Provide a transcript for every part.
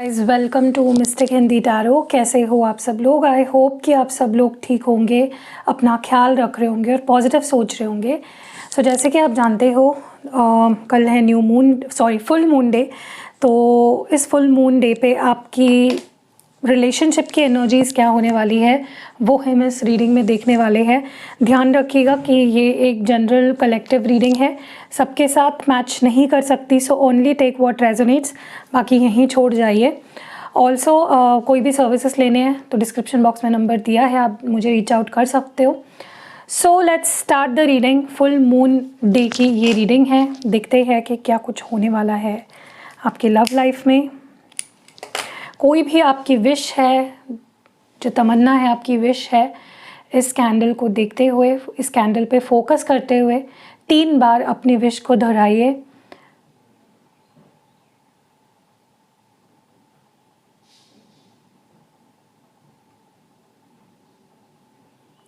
Guys, welcome to mystic Hindi tarot. कैसे हो आप सब लोग? आई होप कि आप सब लोग ठीक होंगे, अपना ख्याल रख रहे होंगे और पॉजिटिव सोच रहे होंगे। सो जैसे कि आप जानते हो कल है फुल मून डे। तो इस फुल मून डे पे आपकी रिलेशनशिप की एनर्जीज़ क्या होने वाली है वो हम इस रीडिंग में देखने वाले हैं। ध्यान रखिएगा कि ये एक जनरल कलेक्टिव रीडिंग है, सबके साथ मैच नहीं कर सकती। So only take what resonates, बाकी यहीं छोड़ जाइए। ऑल्सो कोई भी सर्विसेज लेने हैं तो डिस्क्रिप्शन बॉक्स में नंबर दिया है, आप मुझे रीच आउट कर सकते हो। So let's start the reading. Full moon day की ये रीडिंग है, देखते हैं कि क्या कुछ होने वाला है आपकी लव लाइफ में। कोई भी आपकी विश है, जो तमन्ना है, आपकी विश है, इस कैंडल को देखते हुए, इस कैंडल पे फोकस करते हुए 3 बार अपनी विश को दोहराइए।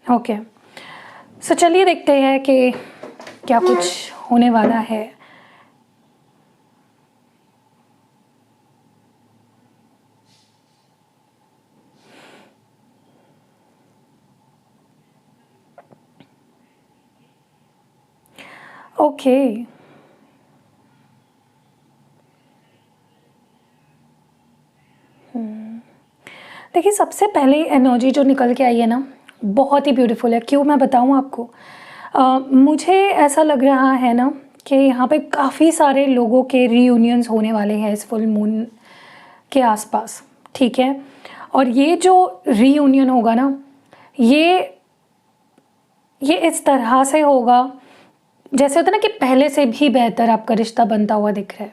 ओके, सो चलिए देखते हैं कि क्या कुछ होने वाला है। ओके, देखिए सबसे पहले एनर्जी जो निकल के आई है ना, बहुत ही ब्यूटीफुल है। क्यों मैं बताऊँ आपको? मुझे ऐसा लग रहा है ना कि यहाँ पे काफ़ी सारे लोगों के रीयूनियंस होने वाले हैं इस फुल मून के आसपास, ठीक है। और ये जो रीयूनियन होगा ना, ये इस तरह से होगा जैसे होता है ना कि पहले से भी बेहतर आपका रिश्ता बनता हुआ दिख रहा है।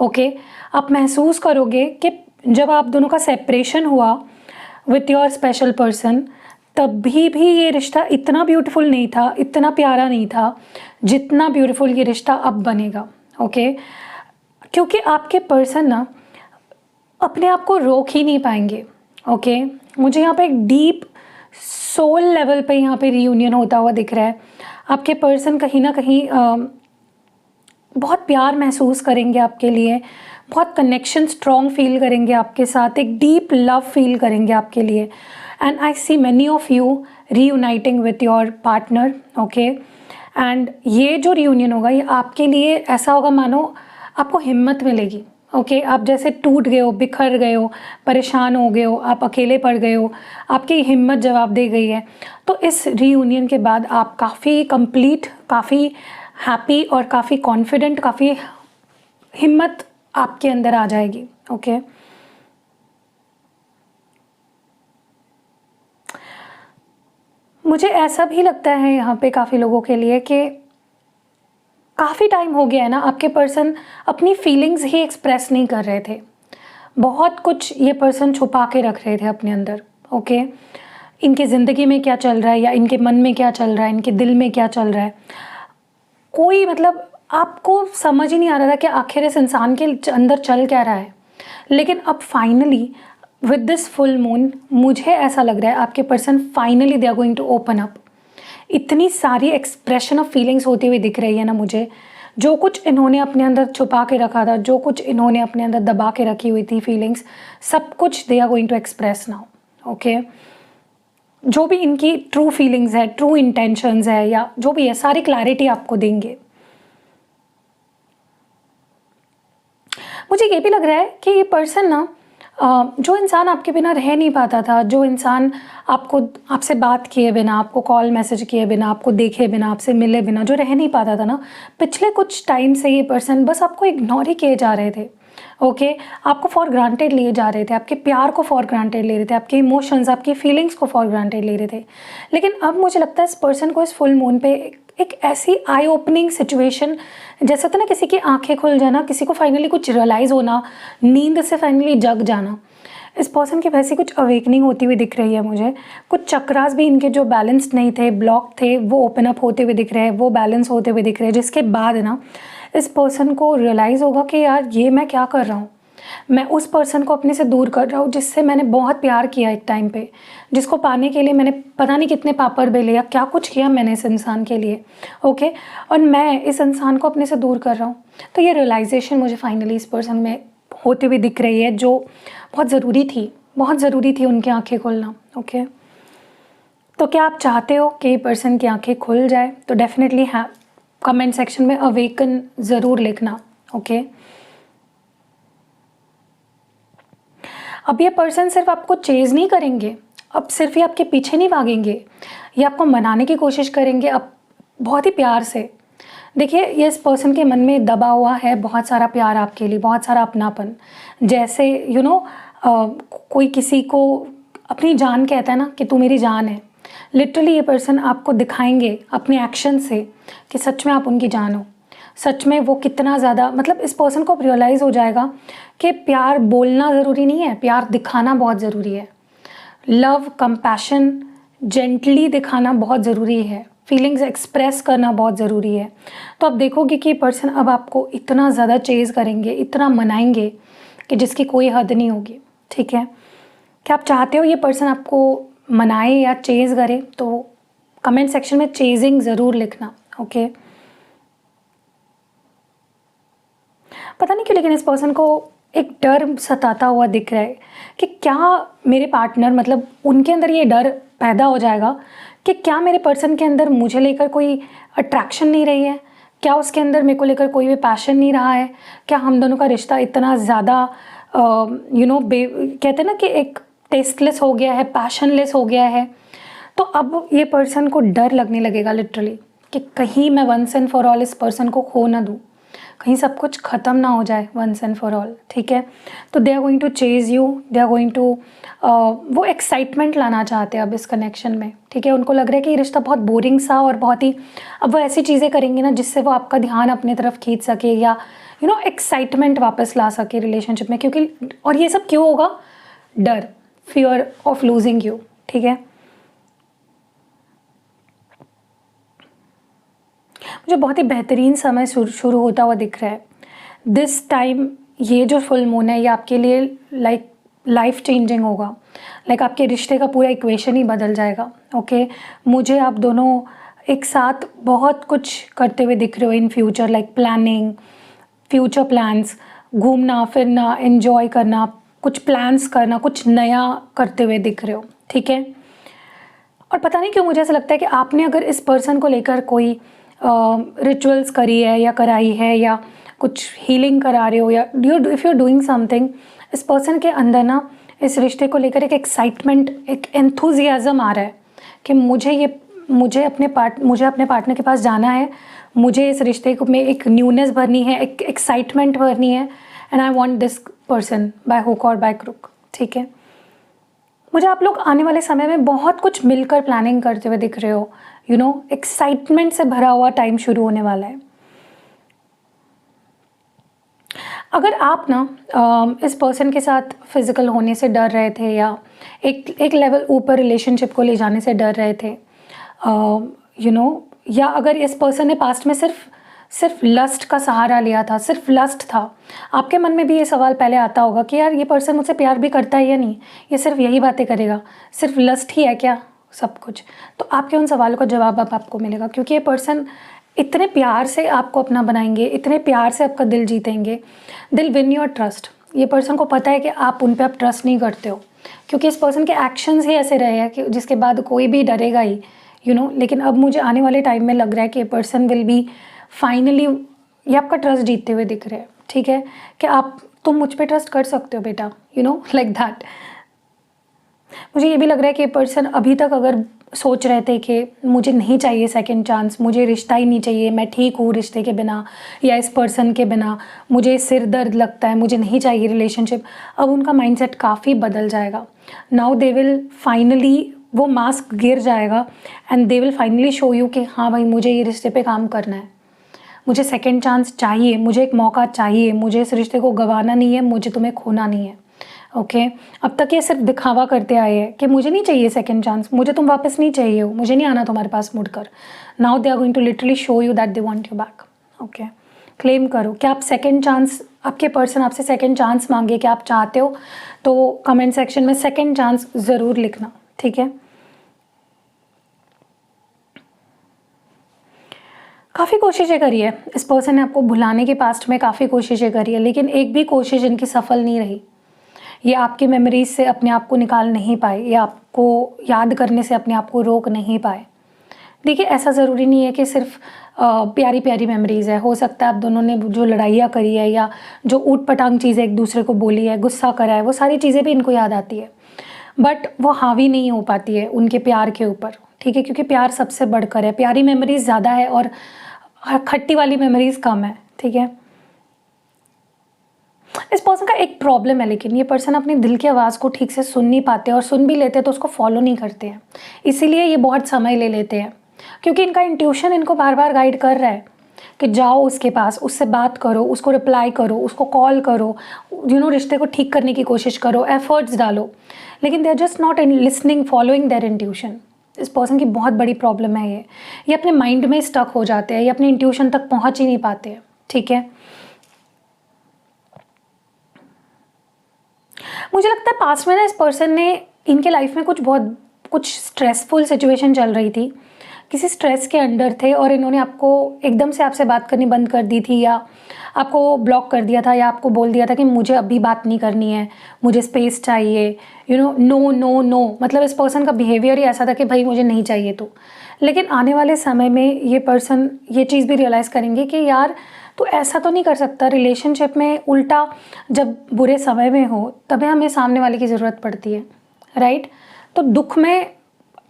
ओके, आप महसूस करोगे कि जब आप दोनों का सेपरेशन हुआ विथ योर स्पेशल पर्सन, तब भी ये रिश्ता इतना ब्यूटीफुल नहीं था, इतना प्यारा नहीं था जितना ब्यूटीफुल ये रिश्ता अब बनेगा। ओके, क्योंकि आपके पर्सन ना अपने आप को रोक ही नहीं पाएंगे। ओके, मुझे यहाँ पे एक डीप सोल लेवल पे यहाँ पे रीयूनियन होता हुआ दिख रहा है। आपके पर्सन कहीं ना कहीं बहुत प्यार महसूस करेंगे आपके लिए, बहुत कनेक्शन स्ट्रॉन्ग फील करेंगे आपके साथ, एक डीप लव फील करेंगे आपके लिए। And I see many of you reuniting with your partner. Okay, and ये जो रीयूनियन होगा ये आपके लिए ऐसा होगा मानो आपको हिम्मत मिलेगी। ओके, आप जैसे टूट गए हो, बिखर गए हो, परेशान हो गए हो, आप अकेले पड़ गए हो, आपकी हिम्मत जवाब दे गई है। तो इस रीयूनियन के बाद आप काफ़ी कंप्लीट, काफ़ी हैप्पी और काफ़ी कॉन्फिडेंट, काफ़ी हिम्मत आपके अंदर आ जाएगी। ओके, मुझे ऐसा भी लगता है यहाँ पे काफ़ी लोगों के लिए कि काफ़ी टाइम हो गया है ना, आपके पर्सन अपनी फीलिंग्स ही एक्सप्रेस नहीं कर रहे थे। बहुत कुछ ये पर्सन छुपा के रख रहे थे अपने अंदर। ओके, इनकी ज़िंदगी में क्या चल रहा है या इनके मन में क्या चल रहा है, इनके दिल में क्या चल रहा है, कोई मतलब आपको समझ ही नहीं आ रहा था कि आखिर इस इंसान के अंदर चल क्या रहा है। लेकिन अब finally with this full moon मुझे ऐसा लग रहा है आपके person finally they are going to open up. इतनी सारी एक्सप्रेशन ऑफ फीलिंग्स होती हुई दिख रही है ना मुझे। जो कुछ इन्होंने अपने अंदर छुपा के रखा था, जो कुछ इन्होंने अपने अंदर दबा के रखी हुई थी फीलिंग्स, सब कुछ they are going to express now. Okay, जो भी इनकी ट्रू फीलिंग्स है, ट्रू इंटेंशंस है या जो भी है, सारी क्लैरिटी आपको देंगे। मुझे ये भी लग रहा है कि ये पर्सन ना जो इंसान आपके बिना रह नहीं पाता था, जो इंसान आपसे बात किए बिना, आपको कॉल मैसेज किए बिना, आपको देखे बिना, आपसे मिले बिना जो रह नहीं पाता था ना, पिछले कुछ टाइम से ये पर्सन बस आपको इग्नोर ही किए जा रहे थे। ओके, आपको फॉर ग्रांटेड लिए जा रहे थे, आपके प्यार को फॉर ग्रांटेड ले रहे थे, आपके इमोशंस, आपकी फीलिंग्स को फॉर ग्रांटेड ले रहे थे। लेकिन अब मुझे लगता है इस पर्सन को इस फुल मून पे एक ऐसी आई ओपनिंग सिचुएशन, जैसे होता है ना किसी की आंखें खुल जाना, किसी को फाइनली कुछ रियलाइज़ होना, नींद से फाइनली जग जाना, इस पर्सन की वैसी कुछ अवेकनिंग होती हुई दिख रही है मुझे। कुछ चक्रास भी इनके जो बैलेंस्ड नहीं थे, ब्लॉक थे, वो ओपन अप होते हुए दिख रहे हैं, वो बैलेंस होते हुए दिख रहे हैं, जिसके बाद ना इस पर्सन को रियलाइज़ होगा कि यार ये मैं क्या कर रहा हूँ, मैं उस पर्सन को अपने से दूर कर रहा हूँ जिससे मैंने बहुत प्यार किया एक टाइम पे, जिसको पाने के लिए मैंने पता नहीं कितने पापड़ बेले या क्या कुछ किया मैंने इस इंसान के लिए। ओके, और मैं इस इंसान को अपने से दूर कर रहा हूँ। तो ये रियलाइजेशन मुझे फाइनली इस पर्सन में होते हुए दिख रही है, जो बहुत ज़रूरी थी उनकी आंखें खोलना। ओके, तो क्या आप चाहते हो कि पर्सन की आंखें खुल जाए? तो डेफिनेटली हाँ, कमेंट सेक्शन में अवेकन ज़रूर लिखना। ओके, अब ये पर्सन सिर्फ आपको चेज़ नहीं करेंगे, अब सिर्फ ये आपके पीछे नहीं भागेंगे, ये आपको मनाने की कोशिश करेंगे, अब बहुत ही प्यार से। देखिए, ये इस पर्सन के मन में दबा हुआ है बहुत सारा प्यार आपके लिए, बहुत सारा अपनापन। जैसे कोई किसी को अपनी जान कहता है ना कि तू मेरी जान है। लिटरली ये पर्सन आपको दिखाएंगे अपने एक्शन से कि सच में आप उनकी जान हो। सच में वो कितना ज़्यादा, मतलब इस पर्सन को रियलाइज़ हो जाएगा कि प्यार बोलना ज़रूरी नहीं है, प्यार दिखाना बहुत ज़रूरी है। लव, कंपैशन जेंटली दिखाना बहुत ज़रूरी है, फीलिंग्स एक्सप्रेस करना बहुत ज़रूरी है। तो आप देखोगे कि पर्सन अब आपको इतना ज़्यादा चेज़ करेंगे, इतना मनाएंगे कि जिसकी कोई हद नहीं होगी। ठीक है, क्या आप चाहते हो ये पर्सन आपको मनाए या चेज़ करे? तो कमेंट सेक्शन में चेजिंग ज़रूर लिखना। ओके, पता नहीं क्यों लेकिन इस पर्सन को एक डर सताता हुआ दिख रहा है कि क्या मेरे पार्टनर, मतलब उनके अंदर ये डर पैदा हो जाएगा कि क्या मेरे पर्सन के अंदर मुझे लेकर कोई अट्रैक्शन नहीं रही है, क्या उसके अंदर मेरे को लेकर कोई भी पैशन नहीं रहा है, क्या हम दोनों का रिश्ता इतना ज़्यादा कहते हैं ना कि एक टेस्टलेस हो गया है, पैशनलेस हो गया है। तो अब ये पर्सन को डर लगने लगेगा लिटरली कि कहीं मैं वंस एंड फॉर ऑल इस पर्सन को खो ना दूँ, कहीं सब कुछ ख़त्म ना हो जाए वंस एंड फॉर ऑल। ठीक है, तो they are going to chase you, they are going to वो एक्साइटमेंट लाना चाहते हैं अब इस कनेक्शन में। ठीक है, उनको लग रहा है कि ये रिश्ता बहुत बोरिंग सा और बहुत ही, अब वो ऐसी चीज़ें करेंगे ना जिससे वो आपका ध्यान अपनी तरफ खींच सके या एक्साइटमेंट वापस ला सके रिलेशनशिप में। क्योंकि और ये सब क्यों होगा? डर, फियर ऑफ लूजिंग यू। ठीक है, मुझे बहुत ही बेहतरीन समय शुरू होता हुआ दिख रहा है दिस टाइम। ये जो फुल मून है ये आपके लिए लाइफ चेंजिंग होगा, आपके रिश्ते का पूरा इक्वेशन ही बदल जाएगा। ओके, मुझे आप दोनों एक साथ बहुत कुछ करते हुए दिख रहे हो in future, planning, future plans, घूमना फिरना, एंजॉय करना, कुछ प्लान्स करना, कुछ नया करते हुए दिख रहे हो। ठीक है, और पता नहीं क्यों मुझे ऐसा लगता है कि आपने अगर इस पर्सन को लेकर कोई रिचुअल्स करी है या कराई है या कुछ हीलिंग करा रहे हो या इफ़ यू डूइंग समथिंग, इस पर्सन के अंदर ना इस रिश्ते को लेकर एक एक्साइटमेंट, एक एंथुजियाज़म आ रहा है कि मुझे अपने पार्टनर के पास जाना है, मुझे इस रिश्ते को में एक न्यूनेस भरनी है, एक एक्साइटमेंट भरनी है, and I want this person by hook और बाय क्रुक। ठीक है, मुझे आप लोग आने वाले समय में बहुत कुछ मिलकर प्लानिंग करते हुए दिख रहे हो। एक्साइटमेंट से भरा हुआ टाइम शुरू होने वाला है। अगर आप ना इस पर्सन के साथ फिज़िकल होने से डर रहे थे या एक लेवल ऊपर रिलेशनशिप को ले जाने से डर रहे थे, या अगर इस पर्सन ने पास्ट में सिर्फ लस्ट का सहारा लिया था, सिर्फ लस्ट था, आपके मन में भी ये सवाल पहले आता होगा कि यार ये पर्सन मुझसे प्यार भी करता है या नहीं, ये सिर्फ यही बातें करेगा, सिर्फ लस्ट ही है क्या सब कुछ? तो आपके उन सवालों का जवाब अब आपको मिलेगा, क्योंकि ये पर्सन इतने प्यार से आपको अपना बनाएंगे, इतने प्यार से आपका दिल जीतेंगे, दिल विन योर ट्रस्ट। ये पर्सन को पता है कि आप उन पर आप ट्रस्ट नहीं करते हो, क्योंकि इस पर्सन के एक्शंस ही ऐसे रहे हैं कि जिसके बाद कोई भी डरेगा ही, लेकिन अब मुझे आने वाले टाइम में लग रहा है कि ये पर्सन विल बी फाइनली, ये आपका ट्रस्ट जीतते हुए दिख रहे हैं। ठीक है, कि तुम मुझ पे ट्रस्ट कर सकते हो बेटा, लाइक दैट। मुझे ये भी लग रहा है कि ये पर्सन अभी तक अगर सोच रहे थे कि मुझे नहीं चाहिए सेकंड चांस, मुझे रिश्ता ही नहीं चाहिए, मैं ठीक हूँ रिश्ते के बिना या इस पर्सन के बिना, मुझे सिर दर्द लगता है, मुझे नहीं चाहिए रिलेशनशिप, अब उनका माइंडसेट काफ़ी बदल जाएगा। नाउ दे विल फाइनली, वो मास्क गिर जाएगा and they will finally show you कि हाँ भाई मुझे ये रिश्ते पे काम करना है, मुझे सेकंड चांस चाहिए, मुझे एक मौका चाहिए, मुझे इस रिश्ते को गंवाना नहीं है, मुझे तुम्हें खोना नहीं है। ओके, अब तक ये सिर्फ दिखावा करते आए हैं कि मुझे नहीं चाहिए सेकंड चांस, मुझे तुम वापस नहीं चाहिए हो, मुझे नहीं आना तुम्हारे पास मुड़कर। Now they are going to literally show you that they want you back. Okay, claim करो कि आप सेकंड चांस, आपके पर्सन आपसे सेकंड चांस मांगे, कि आप चाहते हो, तो कमेंट सेक्शन में सेकंड चांस ज़रूर लिखना। ठीक है, काफ़ी कोशिशें करी है इस पर्सन ने आपको भुलाने की, पास्ट में काफ़ी कोशिशें करी है, लेकिन एक भी कोशिश इनकी सफल नहीं रही। ये आपकी मेमोरीज से अपने आप को निकाल नहीं पाए, या आपको याद करने से अपने आप को रोक नहीं पाए। देखिए, ऐसा ज़रूरी नहीं है कि सिर्फ प्यारी प्यारी मेमोरीज़ है। हो सकता है आप दोनों ने जो लड़ाइयाँ करी है या जो ऊट पटांग चीज़ें एक दूसरे को बोली है, गुस्सा करा है, वो सारी चीज़ें भी इनको याद आती है, बट वो हावी नहीं हो पाती है उनके प्यार के ऊपर, ठीक है, क्योंकि प्यार सबसे बढ़कर है। प्यारी मेमोरीज़ ज़्यादा है और खट्टी वाली मेमोरीज़ कम है, ठीक है। इस पर्सन का एक प्रॉब्लम है, लेकिन ये पर्सन अपने दिल की आवाज़ को ठीक से सुन नहीं पाते, और सुन भी लेते हैं तो उसको फॉलो नहीं करते हैं। इसीलिए ये बहुत समय ले लेते हैं, क्योंकि इनका इंट्यूशन इनको बार बार गाइड कर रहा है कि जाओ उसके पास, उससे बात करो, उसको रिप्लाई करो, उसको कॉल करो, रिश्ते को ठीक करने की कोशिश करो, एफर्ट्स डालो, लेकिन they are just not listening, following their intuition. इस पर्सन की बहुत बड़ी प्रॉब्लम है ये अपने माइंड में स्टक हो जाते हैं, ये अपने इंट्यूशन तक पहुँच ही नहीं पाते हैं, ठीक है। मुझे लगता है पास्ट में ना इस पर्सन ने, इनके लाइफ में कुछ स्ट्रेसफुल सिचुएशन चल रही थी, किसी स्ट्रेस के अंडर थे, और इन्होंने आपको एकदम से आपसे बात करनी बंद कर दी थी, या आपको ब्लॉक कर दिया था, या आपको बोल दिया था कि मुझे अभी बात नहीं करनी है, मुझे स्पेस चाहिए, नो नो नो, मतलब इस पर्सन का बिहेवियर ही ऐसा था कि भाई मुझे नहीं चाहिए तो। लेकिन आने वाले समय में ये पर्सन ये चीज़ भी रियलाइज़ करेंगे कि यार तो ऐसा तो नहीं कर सकता रिलेशनशिप में, उल्टा जब बुरे समय में हो तभी हमें सामने वाले की ज़रूरत पड़ती है, राइट। तो दुख में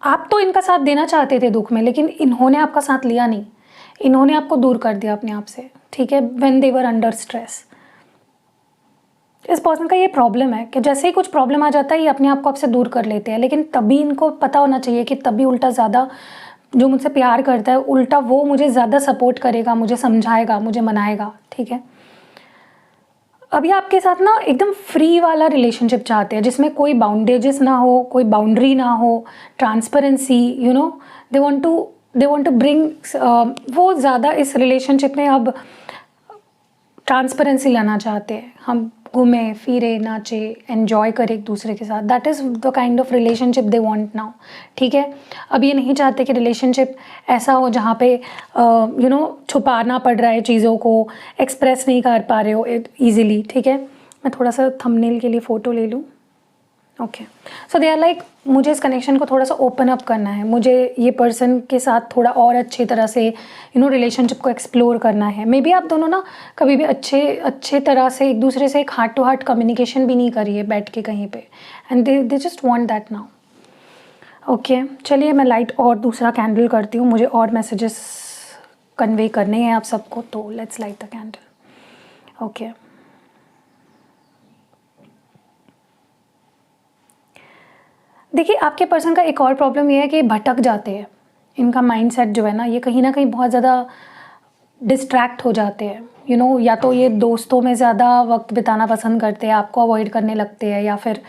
आप तो इनका साथ देना चाहते थे दुख में, लेकिन इन्होंने आपका साथ लिया नहीं, इन्होंने आपको दूर कर दिया अपने आप से, ठीक है, when they were under stress. इस पर्सन का ये प्रॉब्लम है कि जैसे ही कुछ प्रॉब्लम आ जाता है ये अपने आप को आपसे दूर कर लेते हैं, लेकिन तभी इनको पता होना चाहिए कि तभी उल्टा ज़्यादा जो मुझसे प्यार करता है, उल्टा वो मुझे ज़्यादा सपोर्ट करेगा, मुझे समझाएगा, मुझे मनाएगा, ठीक है। अभी आपके साथ ना एकदम फ्री वाला रिलेशनशिप चाहते हैं, जिसमें कोई बाउंडेजेस ना हो, कोई बाउंड्री ना हो, transparency, they want to bring, वो ज़्यादा इस रिलेशनशिप में अब ट्रांसपेरेंसी लाना चाहते हैं। हम घूमें फिरे, नाचे, एन्जॉय करें एक दूसरे के साथ, that is the kind of relationship they want now, ठीक है। अब ये नहीं चाहते कि रिलेशनशिप ऐसा हो जहाँ पे छुपाना पड़ रहा है चीज़ों को, एक्सप्रेस नहीं कर पा रहे हो ईजिली, ठीक है। मैं थोड़ा सा थंबनेल के लिए फ़ोटो ले लूँ। Okay, so they are like, मुझे इस कनेक्शन को थोड़ा सा ओपन अप करना है, मुझे ये पर्सन के साथ थोड़ा और अच्छी तरह से रिलेशनशिप को एक्सप्लोर करना है। मे बी आप दोनों ना कभी भी अच्छे तरह से एक दूसरे से एक हार्ट टू हार्ट कम्युनिकेशन भी नहीं करी है बैठ के कहीं पे, and they just want that now. Okay, चलिए मैं लाइट और दूसरा कैंडल करती हूँ, मुझे और मैसेजेस कन्वे करने हैं आप सबको, तो let's light the candle. Okay, देखिए आपके पर्सन का एक और प्रॉब्लम ये है कि भटक जाते हैं, इनका माइंडसेट जो है ना ये कहीं ना कहीं बहुत ज़्यादा डिस्ट्रैक्ट हो जाते हैं, या तो ये दोस्तों में ज़्यादा वक्त बिताना पसंद करते हैं, आपको अवॉइड करने लगते हैं, या फिर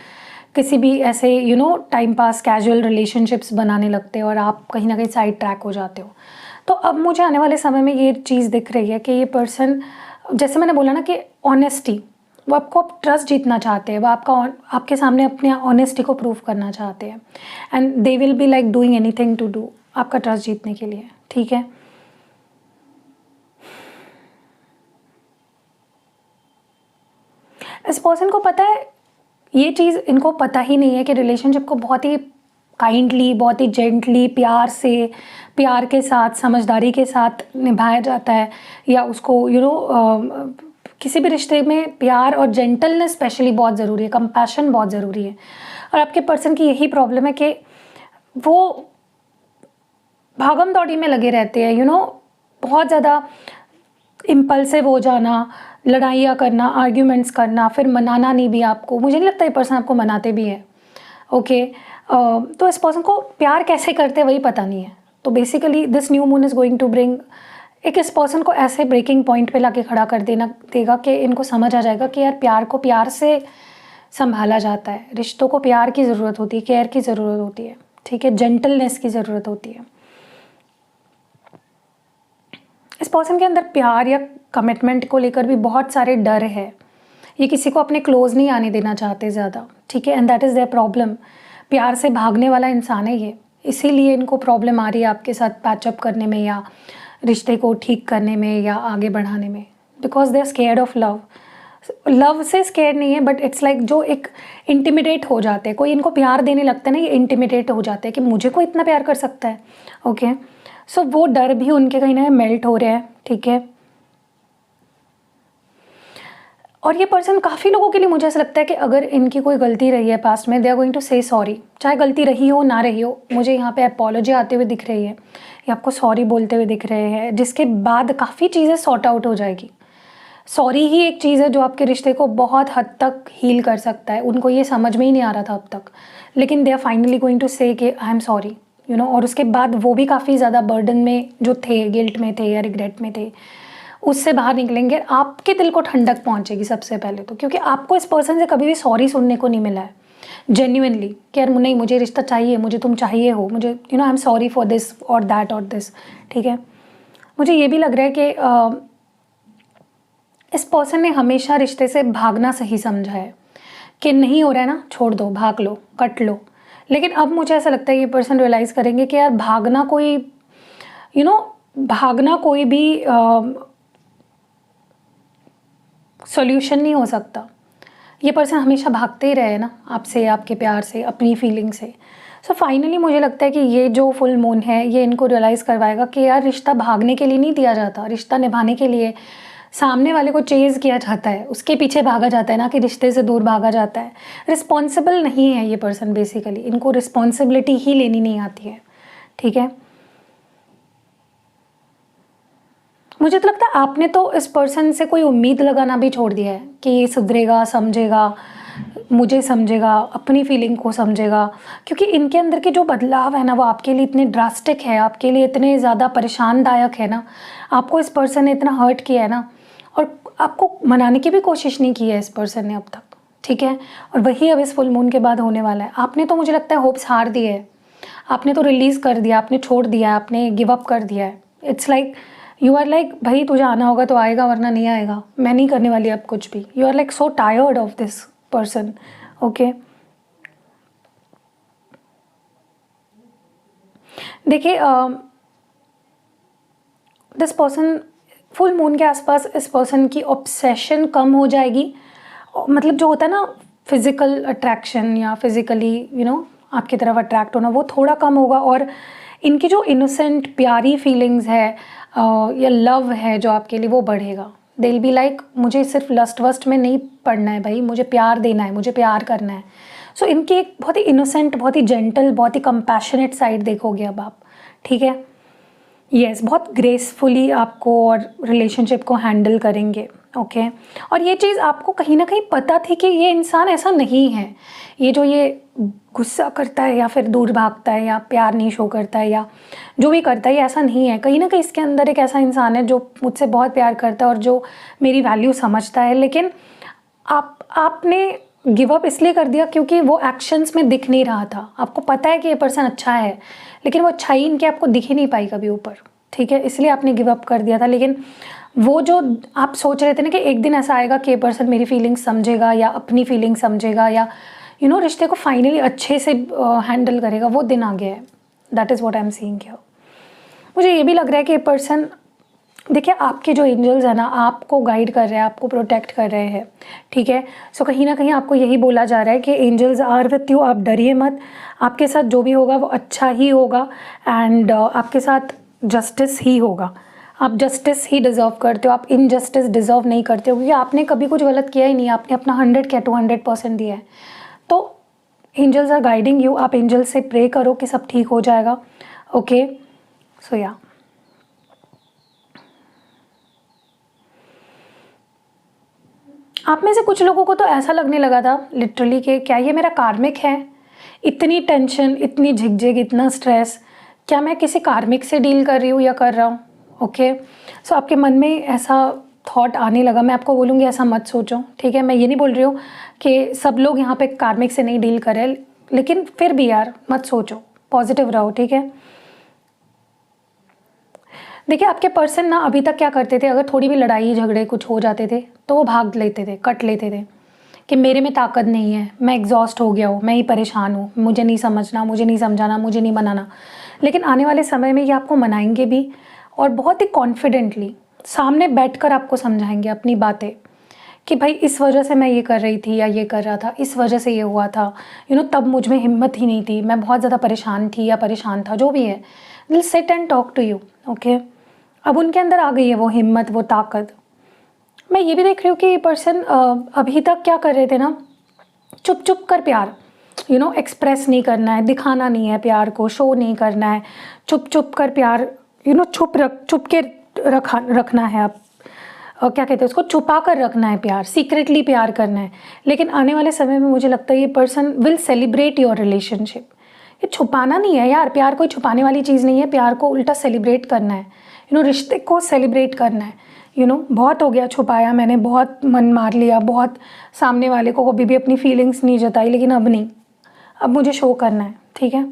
किसी भी ऐसे टाइम पास कैजुअल रिलेशनशिप्स बनाने लगते हैं और आप कहीं ना कहीं साइड ट्रैक हो जाते हो। तो अब मुझे आने वाले समय में ये चीज़ दिख रही है कि ये पर्सन, जैसे मैंने बोला ना कि ऑनेस्टी, वो आपको ट्रस्ट जीतना चाहते हैं, वो आपके सामने अपने ऑनेस्टी को प्रूव करना चाहते हैं, and they will be like doing anything to do आपका ट्रस्ट जीतने के लिए, ठीक है। इस पर्सन को पता है, ये चीज़ इनको पता ही नहीं है कि रिलेशनशिप को बहुत ही काइंडली, बहुत ही जेंटली, प्यार के साथ, समझदारी के साथ निभाया जाता है, या उसको किसी भी रिश्ते में प्यार और जेंटलनेस स्पेशली बहुत ज़रूरी है, कंपैशन बहुत ज़रूरी है। और आपके पर्सन की यही प्रॉब्लम है कि वो भागम दौड़ी में लगे रहते हैं, बहुत ज़्यादा इम्पल्सिव हो जाना, लड़ाइयाँ करना, आर्ग्यूमेंट्स करना, फिर मनाना नहीं भी आपको, मुझे नहीं लगता ये पर्सन आपको मनाते भी है, ओके। तो इस पर्सन को प्यार कैसे करते हैं वही पता नहीं है। तो basically this new moon is going to bring इस पर्सन को ऐसे ब्रेकिंग पॉइंट पे लाके खड़ा कर देगा कि इनको समझ आ जाएगा कि यार प्यार को प्यार से संभाला जाता है, रिश्तों को प्यार की ज़रूरत होती है, केयर की ज़रूरत होती है, ठीक है, जेंटलनेस की ज़रूरत होती है। इस पर्सन के अंदर प्यार या कमिटमेंट को लेकर भी बहुत सारे डर है, ये किसी को अपने क्लोज नहीं आने देना चाहते ज़्यादा, ठीक है, and that is their problem. प्यार से भागने वाला इंसान है ये, इसीलिए इनको प्रॉब्लम आ रही है आपके साथ पैचअप करने में, या रिश्ते को ठीक करने में या आगे बढ़ाने में, because they are scared of love. Love से स्केयर नहीं है, बट इट्स लाइक जो एक इंटिमिडेट हो जाते हैं, कोई इनको प्यार देने लगता है ना, ये इंटिमिडेट हो जाते हैं कि मुझे कोई इतना प्यार कर सकता है। ओके, सो वो डर भी उनके कहीं ना मेल्ट हो रहे हैं, ठीक है। और ये पर्सन काफ़ी लोगों के लिए मुझे ऐसा लगता है कि अगर इनकी कोई गलती रही है पास्ट में, दे आर गोइंग टू से सॉरी, चाहे गलती रही हो ना रही हो। मुझे यहाँ पे अपॉलॉजी आते हुए दिख रही है, या आपको सॉरी बोलते हुए दिख रहे हैं, जिसके बाद काफ़ी चीज़ें सॉर्ट आउट हो जाएगी। सॉरी ही एक चीज़ है जो आपके रिश्ते को बहुत हद तक हील कर सकता है। उनको ये समझ में ही नहीं आ रहा था अब तक, लेकिन they are finally going to say कि I am sorry, you know. और उसके बाद वो भी काफ़ी ज़्यादा बर्डन में जो थे, गिल्ट में थे या रिग्रेट में थे, उससे बाहर निकलेंगे। आपके दिल को ठंडक पहुंचेगी सबसे पहले तो, क्योंकि आपको इस पर्सन से कभी भी सॉरी सुनने को नहीं मिला है जेन्युइनली कि यार नहीं, मुझे रिश्ता चाहिए, मुझे तुम चाहिए हो, मुझे you know I am sorry for this और दैट और दिस, ठीक है। मुझे ये भी लग रहा है कि इस पर्सन ने हमेशा रिश्ते से भागना सही समझा है कि नहीं हो रहा है ना, छोड़ दो, भाग लो, कट लो। लेकिन अब मुझे ऐसा लगता है ये पर्सन रियलाइज़ करेंगे कि यार भागना कोई भागना कोई भी सॉल्यूशन नहीं हो सकता। ये पर्सन हमेशा भागते ही रहे ना आपसे, आपके प्यार से, अपनी फीलिंग से। सो फाइनली मुझे लगता है कि ये जो फुल मून है ये इनको रियलाइज़ करवाएगा कि यार रिश्ता भागने के लिए नहीं दिया जाता, रिश्ता निभाने के लिए सामने वाले को चेज़ किया जाता है, उसके पीछे भागा जाता है ना कि रिश्ते से दूर भागा जाता है। रिस्पॉन्सिबल नहीं है ये पर्सन, बेसिकली इनको रिस्पॉन्सिबिलिटी ही लेनी नहीं आती है, ठीक है। मुझे तो लगता है आपने तो इस पर्सन से कोई उम्मीद लगाना भी छोड़ दिया है कि ये सुधरेगा, समझेगा, मुझे समझेगा, अपनी फीलिंग को समझेगा, क्योंकि इनके अंदर के जो बदलाव है ना वो आपके लिए इतने ड्रास्टिक है, आपके लिए इतने ज़्यादा परेशानदायक है ना। आपको इस पर्सन ने इतना हर्ट किया है ना, और आपको मनाने की भी कोशिश नहीं की है इस पर्सन ने अब तक, ठीक है। और वही अब इस फुल मून के बाद होने वाला है। आपने तो मुझे लगता है होप्स हार दिए है, आपने तो रिलीज़ कर दिया, आपने छोड़ दिया, आपने गिव अप कर दिया है। It's like you are like भाई तुझे आना होगा तो आएगा, वरना नहीं आएगा, मैं नहीं करने वाली अब कुछ भी। You are like so tired of this person, okay. देखिए दिस पर्सन फुल मून के आसपास इस पर्सन की ऑब्सेशन कम हो जाएगी। मतलब जो होता है ना फिज़िकल अट्रैक्शन या फिज़िकली आपकी तरफ अट्रैक्ट होना, वो थोड़ा कम होगा। और इनकी जो इनोसेंट प्यारी फीलिंग्स है या लव है जो आपके लिए, वो बढ़ेगा। दे विल बी लाइक मुझे सिर्फ लस्ट वस्ट में नहीं पड़ना है भाई, मुझे प्यार देना है, मुझे प्यार करना है। सो इनकी एक बहुत ही इनोसेंट, बहुत ही जेंटल, बहुत ही कंपैशनेट साइड देखोगे अब आप, ठीक है। यस, बहुत ग्रेसफुली आपको और रिलेशनशिप को हैंडल करेंगे, ओके। और ये चीज़ आपको कहीं ना कहीं पता थी कि ये इंसान ऐसा नहीं है, ये जो ये गुस्सा करता है या फिर दूर भागता है या प्यार नहीं शो करता है या जो भी करता है, ये ऐसा नहीं है। कहीं ना कहीं इसके अंदर एक ऐसा इंसान है जो मुझसे बहुत प्यार करता है और जो मेरी वैल्यू समझता है। लेकिन आपने गिव अप इसलिए कर दिया क्योंकि वो एक्शंस में दिख नहीं रहा था। आपको पता है कि ये पर्सन अच्छा है, लेकिन वो अच्छाई इनके आपको दिख ही नहीं पाई कभी ऊपर, ठीक है, इसलिए आपने गिव अप कर दिया था। लेकिन वो जो आप सोच रहे थे ना कि एक दिन ऐसा आएगा कि ये पर्सन मेरी फीलिंग्स समझेगा या अपनी फीलिंग समझेगा या रिश्ते को फाइनली अच्छे से हैंडल करेगा, वो दिन आ गया है। That is what I am seeing here. मुझे ये भी लग रहा है कि ये पर्सन, देखिए आपके जो एंजल्स हैं ना, आपको गाइड कर रहे हैं, आपको प्रोटेक्ट कर रहे हैं, ठीक है। सो कहीं ना कहीं आपको यही बोला जा रहा है कि एंजल्स आर विथ यू, आप डरिए मत, आपके साथ जो भी होगा वो अच्छा ही होगा एंड आपके साथ जस्टिस ही होगा। आप जस्टिस ही डिज़र्व करते हो, आप इनजस्टिस डिज़र्व नहीं करते हो, क्योंकि आपने कभी कुछ गलत किया ही नहीं, आपने अपना 100 क्या 200% दिया है। तो एंजल्स आर गाइडिंग यू, आप एंजल्स से प्रे करो कि सब ठीक हो जाएगा, ओके। सो या आप में से कुछ लोगों को तो ऐसा लगने लगा था लिटरली कि क्या ये मेरा कार्मिक है, इतनी टेंशन, इतनी झिकझिक, इतना स्ट्रेस, क्या मैं किसी कार्मिक से डील कर रही हूँ या कर रहा हूँ, ओके। सो आपके मन में ऐसा थॉट आने लगा। मैं आपको बोलूँगी ऐसा मत सोचो, ठीक है। मैं ये नहीं बोल रही हूँ कि सब लोग यहाँ पे कार्मिक से नहीं डील करें, लेकिन फिर भी यार मत सोचो, पॉजिटिव रहो, ठीक है। देखिए आपके पर्सन ना अभी तक क्या करते थे, अगर थोड़ी भी लड़ाई झगड़े कुछ हो जाते थे तो वो भाग लेते थे, कट लेते थे कि मेरे में ताकत नहीं है, मैं एग्जॉस्ट हो गया हूँ, मैं ही परेशान हूँ, मुझे नहीं समझना, मुझे नहीं समझाना, मुझे नहीं मनाना। लेकिन आने वाले समय में ये आपको मनाएंगे भी और बहुत ही कॉन्फिडेंटली सामने बैठकर आपको समझाएंगे अपनी बातें कि भाई इस वजह से मैं ये कर रही थी या ये कर रहा था, इस वजह से ये हुआ था, तब मुझ में हिम्मत ही नहीं थी, मैं बहुत ज़्यादा परेशान थी या परेशान था, जो भी है, will sit and talk to you. Okay, अब उनके अंदर आ गई है वो हिम्मत, वो ताकत। मैं ये भी देख रही हूँ कि ये पर्सन अभी तक क्या कर रहे थे ना, चुप चुप कर प्यार एक्सप्रेस नहीं करना है, दिखाना नहीं है प्यार को, शो नहीं करना है, चुप चुप कर प्यार चुप के रखना है। आप क्या कहते हैं उसको, छुपा कर रखना है प्यार, सीक्रेटली प्यार करना है। लेकिन आने वाले समय में मुझे लगता है ये person will celebrate your relationship. ये छुपाना नहीं है यार, प्यार कोई छुपाने वाली चीज़ नहीं है, प्यार को उल्टा सेलिब्रेट करना है, रिश्ते को सेलिब्रेट करना है। बहुत हो गया छुपाया मैंने, बहुत मन मार लिया, बहुत सामने वाले को कभी भी अपनी फीलिंग्स नहीं जताई, लेकिन अब नहीं, अब मुझे शो करना है। ठीक है,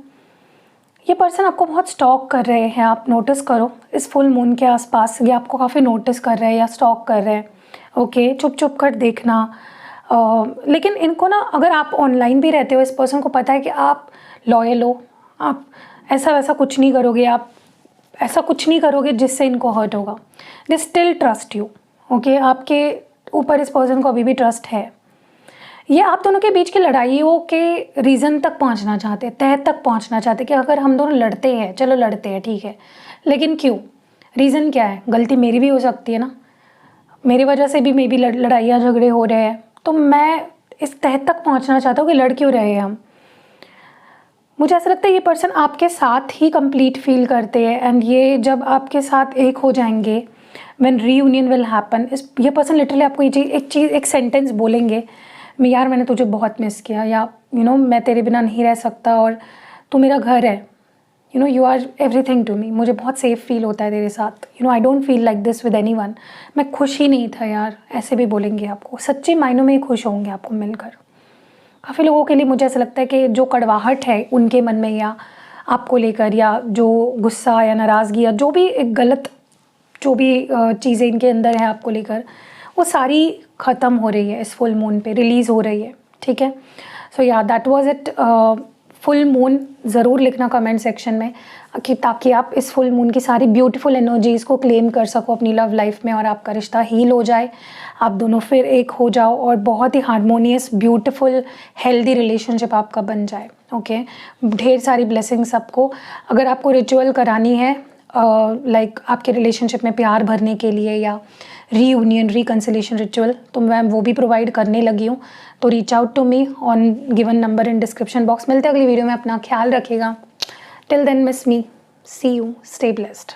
ये पर्सन आपको बहुत स्टॉक कर रहे हैं, आप नोटिस करो इस फुल मून के आसपास, ये आपको काफ़ी नोटिस कर रहे हैं या स्टॉक कर रहे हैं। ओके, चुप चुप कर देखना। लेकिन इनको ना, अगर आप ऑनलाइन भी रहते हो, इस पर्सन को पता है कि आप लॉयल हो, आप ऐसा वैसा कुछ नहीं करोगे, आप ऐसा कुछ नहीं करोगे जिससे इनको हर्ट होगा। They still trust you. Okay, आपके ऊपर इस पर्सन को अभी भी ट्रस्ट है। ये आप दोनों के बीच की लड़ाइयों के रीज़न तक पहुंचना चाहते हैं, तह तक पहुंचना चाहते हैं कि अगर हम दोनों लड़ते हैं, चलो लड़ते हैं ठीक है, लेकिन क्यों, रीज़न क्या है? गलती मेरी भी हो सकती है ना, मेरी वजह से भी मे बी लड़ाइयाँ झगड़े हो रहे हैं, तो मैं इस तह तक पहुंचना चाहता हूँ कि लड़ क्यों रहे हैं हम। मुझे ऐसा लगता है ये पर्सन आपके साथ ही कंप्लीट फील करते हैं, एंड ये जब आपके साथ एक हो जाएंगे, व्हेन रीयूनियन विल हैपन, ये पर्सन लिटरली आपको एक सेंटेंस बोलेंगे, यार मैंने तुझे बहुत मिस किया, या मैं तेरे बिना नहीं रह सकता, और तू मेरा घर है, you are everything to me, मुझे बहुत सेफ फील होता है तेरे साथ, I don't feel like this with anyone, मैं खुश ही नहीं था यार, ऐसे भी बोलेंगे आपको, सच्चे मायनों में ही खुश होंगे आपको मिलकर। काफ़ी लोगों के लिए मुझे ऐसा लगता है कि जो कड़वाहट है उनके मन में, या आपको लेकर, या जो गुस्सा या नाराज़गी, या जो भी एक गलत जो भी चीज़ें इनके अंदर है आपको लेकर, वो सारी ख़त्म हो रही है इस फुल मून पे, रिलीज़ हो रही है। ठीक है, सो या that was it. Full moon ज़रूर लिखना कमेंट सेक्शन में, कि ताकि आप इस फुल मून की सारी ब्यूटीफुल एनर्जीज़ को क्लेम कर सको अपनी लव लाइफ में, और आपका रिश्ता हील हो जाए, आप दोनों फिर एक हो जाओ, और बहुत ही हारमोनियस, ब्यूटीफुल, हेल्दी रिलेशनशिप आपका बन जाए। ओके, ढेर सारी ब्लेसिंग्स आपको। अगर आपको रिचुअल करानी है लाइक आपके रिलेशनशिप में प्यार भरने के लिए, या रीयूनियन रिकन्सिलेशन रिचुअल, तो मैं वो भी प्रोवाइड करने लगी हूँ, तो reach out to me on given number in description box. मिलते हैं अगली वीडियो में, अपना ख्याल रखिएगा। Till then miss me, see you, stay blessed.